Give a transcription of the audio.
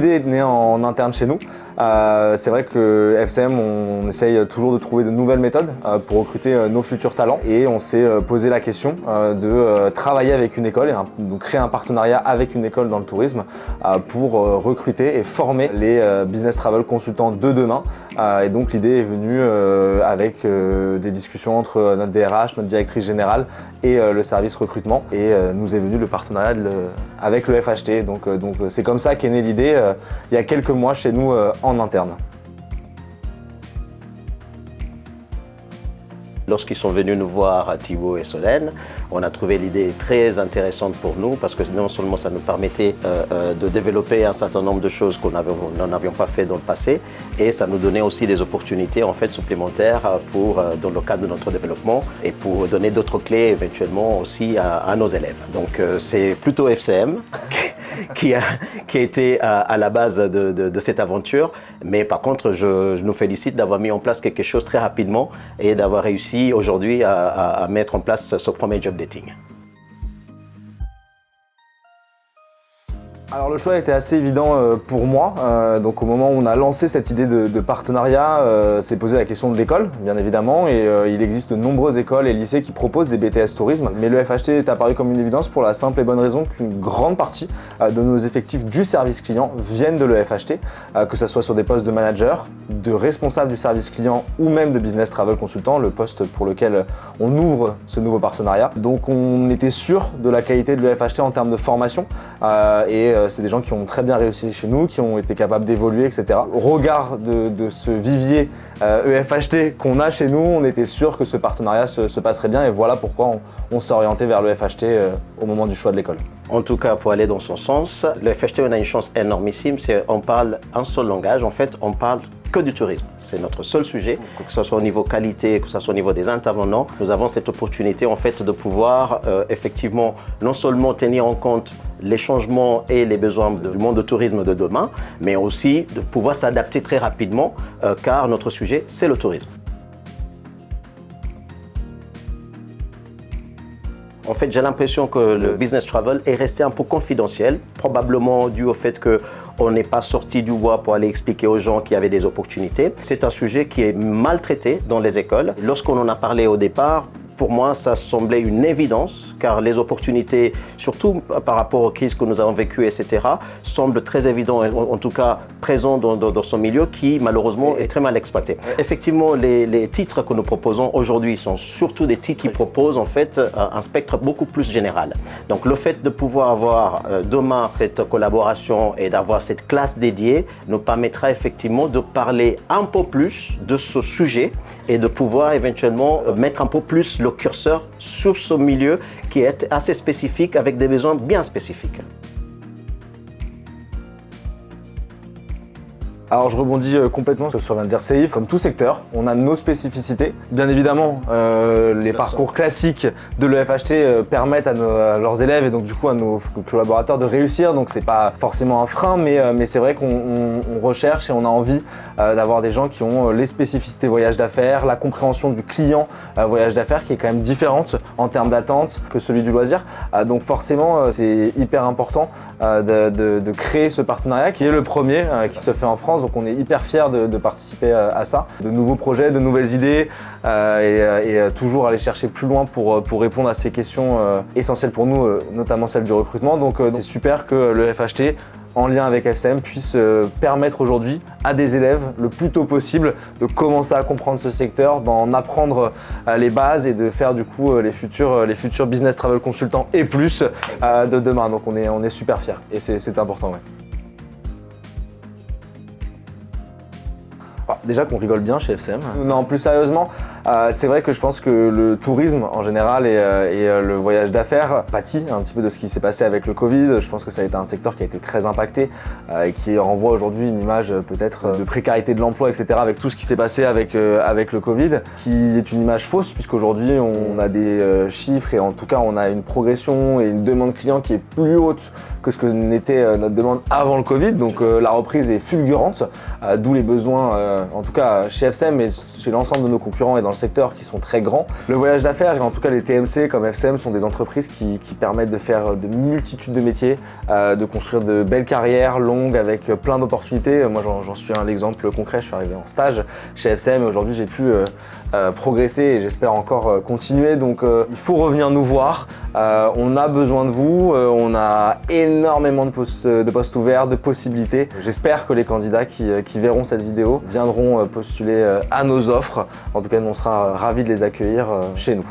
l'idée est née en interne chez nous. C'est vrai que FCM, on essaye toujours de trouver de nouvelles méthodes pour recruter nos futurs talents et on s'est posé la question de travailler avec une école et de créer un partenariat avec une école dans le tourisme pour recruter et former les business travel consultants de demain. Et donc l'idée est venue avec des discussions entre notre DRH, notre directrice générale et le service recrutement et nous est venu le partenariat avec le FHT. Donc c'est comme ça qu'est née l'idée il y a quelques mois chez nous en interne. Lorsqu'ils sont venus nous voir, Thibaut et Solène, on a trouvé l'idée très intéressante pour nous parce que non seulement ça nous permettait de développer un certain nombre de choses qu'on n'avions pas fait dans le passé et ça nous donnait aussi des opportunités en fait supplémentaires dans le cadre de notre développement et pour donner d'autres clés éventuellement aussi à nos élèves. Donc c'est plutôt FCM qui a été à la base de cette aventure. Mais par contre, je nous félicite d'avoir mis en place quelque chose très rapidement et d'avoir réussi aujourd'hui à mettre en place ce premier job dating. Alors le choix était assez évident pour moi, donc au moment où on a lancé cette idée de partenariat, s'est posé la question de l'école bien évidemment et il existe de nombreuses écoles et lycées qui proposent des BTS tourisme, mais le FHT est apparu comme une évidence pour la simple et bonne raison qu'une grande partie de nos effectifs du service client viennent de le FHT, que ce soit sur des postes de manager, de responsable du service client ou même de business travel consultant, le poste pour lequel on ouvre ce nouveau partenariat. Donc on était sûr de la qualité de le FHT en termes de formation et c'est des gens qui ont très bien réussi chez nous, qui ont été capables d'évoluer, etc. Au regard de ce vivier EFHT qu'on a chez nous, on était sûr que ce partenariat se passerait bien et voilà pourquoi on s'est orienté vers le FHT au moment du choix de l'école. En tout cas, pour aller dans son sens, le FHT, on a une chance énormissime, on parle un seul langage, en fait, on parle que du tourisme. C'est notre seul sujet, que ce soit au niveau qualité, que ce soit au niveau des intervenants. Nous avons cette opportunité en fait de pouvoir effectivement non seulement tenir en compte les changements et les besoins du monde du tourisme de demain, mais aussi de pouvoir s'adapter très rapidement car notre sujet, c'est le tourisme. En fait, j'ai l'impression que le business travel est resté un peu confidentiel, probablement dû au fait qu'on n'est pas sorti du bois pour aller expliquer aux gens qu'il y avait des opportunités. C'est un sujet qui est maltraité dans les écoles. Lorsqu'on en a parlé au départ, pour moi, ça semblait une évidence, car les opportunités, surtout par rapport aux crises que nous avons vécues, etc., semblent très évidentes, en tout cas présents dans son milieu, qui malheureusement est très mal exploité. Effectivement, les titres que nous proposons aujourd'hui sont surtout des titres qui proposent en fait un spectre beaucoup plus général. Donc le fait de pouvoir avoir demain cette collaboration et d'avoir cette classe dédiée nous permettra effectivement de parler un peu plus de ce sujet et de pouvoir éventuellement mettre un peu plus le curseur sur ce milieu qui est assez spécifique avec des besoins bien spécifiques. Alors je rebondis complètement sur ce que vient de dire Seif. Comme tout secteur, on a nos spécificités. Bien évidemment, les parcours classiques de l'EFHT permettent à leurs élèves et donc du coup à nos collaborateurs de réussir. Donc c'est pas forcément un frein, mais c'est vrai qu'on recherche et on a envie d'avoir des gens qui ont les spécificités voyage d'affaires, la compréhension du client voyage d'affaires qui est quand même différente en termes d'attente que celui du loisir. Donc forcément, c'est hyper important de créer ce partenariat qui est le premier qui se fait en France. Donc on est hyper fiers de participer à ça, de nouveaux projets, de nouvelles idées et toujours aller chercher plus loin pour répondre à ces questions essentielles pour nous, notamment celle du recrutement. Donc c'est super que le FHT, en lien avec FCM, puisse permettre aujourd'hui à des élèves le plus tôt possible de commencer à comprendre ce secteur, d'en apprendre les bases et de faire du coup les futurs business travel consultants et plus de demain. Donc on est super fiers et c'est important. Ouais. Déjà qu'on rigole bien chez FCM. Non, plus sérieusement, c'est vrai que je pense que le tourisme en général et le voyage d'affaires pâtit un petit peu de ce qui s'est passé avec le Covid. Je pense que ça a été un secteur qui a été très impacté et qui renvoie aujourd'hui une image peut-être de précarité de l'emploi, etc. avec tout ce qui s'est passé avec le Covid, qui est une image fausse puisqu'aujourd'hui on a des chiffres et en tout cas on a une progression et une demande client qui est plus haute que ce que n'était notre demande avant le Covid. Donc la reprise est fulgurante, d'où les besoins en tout cas chez FCM et chez l'ensemble de nos concurrents et dans le secteur qui sont très grands. Le voyage d'affaires et en tout cas les TMC comme FCM sont des entreprises qui permettent de faire de multitudes de métiers, de construire de belles carrières longues avec plein d'opportunités. Moi j'en suis un exemple concret, je suis arrivé en stage chez FCM et aujourd'hui j'ai pu progresser et j'espère encore continuer. Donc il faut revenir nous voir, on a besoin de vous, on a énormément de postes ouverts, de possibilités. J'espère que les candidats qui verront cette vidéo viendront postuler à nos offres. En tout cas, nous, on sera ravis de les accueillir chez nous.